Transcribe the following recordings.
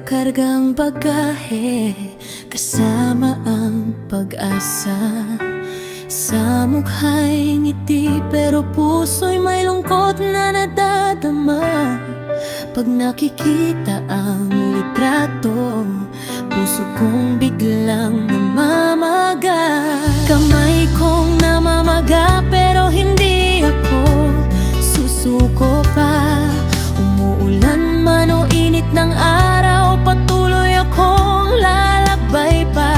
kargang bagahe, kasama ang pag-asa. Sa mukha'y ngiti pero puso'y may lungkot na nadadama. Pag nakikita ang litrato, puso kong biglang namamaga. Kamay kong namamaga pero hindi ako susuko pa. Umuulan man o init ng araw, patuloy akong lalakbay pa.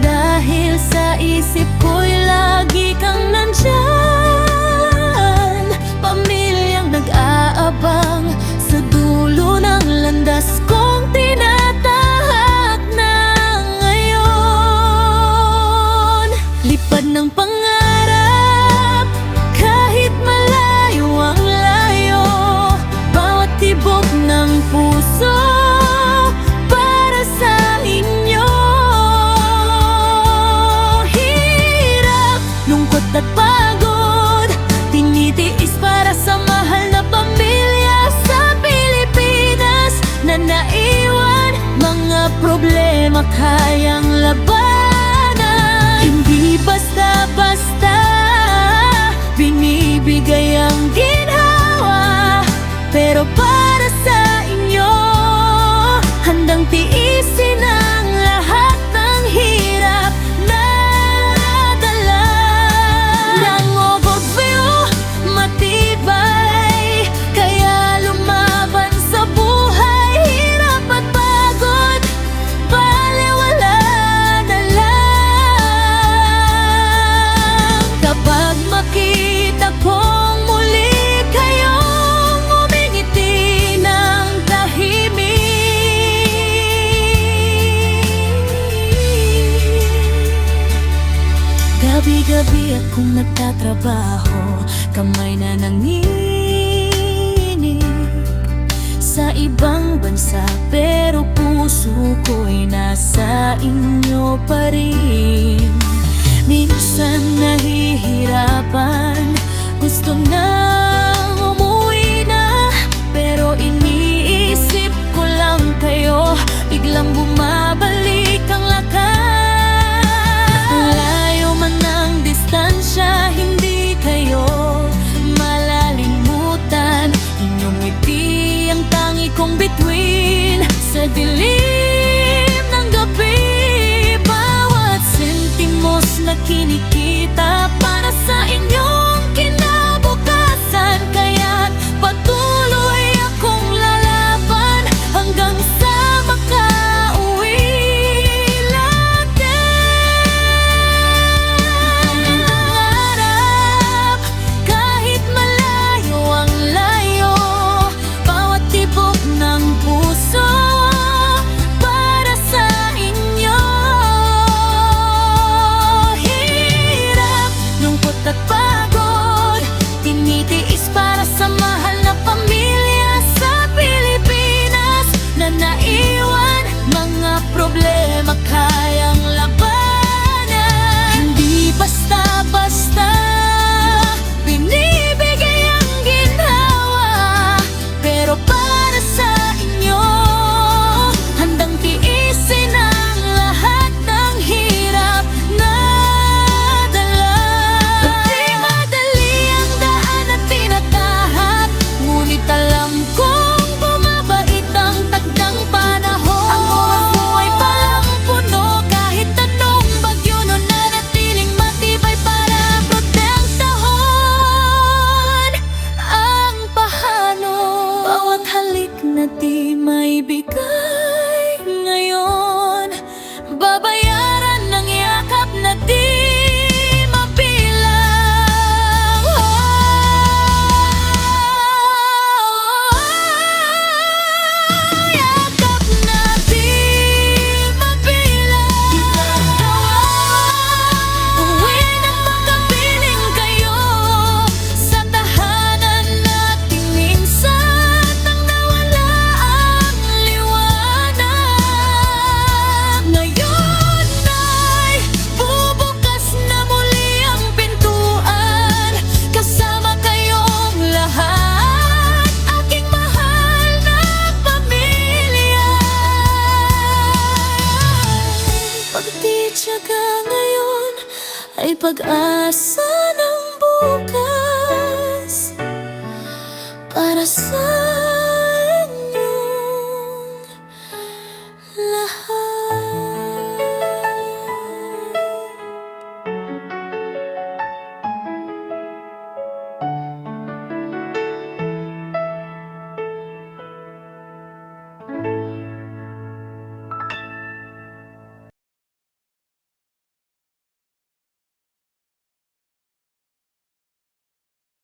Dahil sa isip ko'y lagi kang nandyan, pamilyang nag-aabang sa dulo ng landas kong tinatahak na ngayon. Lipad ng pangarap, kahit malayo ang layo, bawat tibok ng puso para sa inyo. Hirap, lungkot at pagod, tinitiis para sa mahal na pamilya sa Pilipinas na naiwan. Mga problema kayang labanan, hindi basta-basta binibigay ang ginhawa. Pero para sa inyo, handang tiisin ang lahat ng hirap na nadala. Nangogobyo, matibay, kaya lumaban sa buhay. Hirap at pagod, balewala na lang. Kapag makita kong muli kayong umingiti ng tahimik, gabi-gabi akong nagtatrabaho, kamay na nanginig sa ibang bansa, pero puso ko'y nasa inyo pa rin. Minsan nahihirapan, gusto nang umuwi na, pero iniisip ko lang kayo, biglang bumabalik ang lakas. Layo man ang distansya, hindi kayo malalimutan. Inyong ngiti ang tangi kong bituin sa dilim ng gabi. Bawat sentimos na kinikita para sa inyong kinabukasan, kaya't patuloy akong lalaban hanggang sa makauwi natin. Pangarap, kahit malayo ang layo, bawat tibok ng puso tiyaga ngayon ay pag-asa ng bukas para sa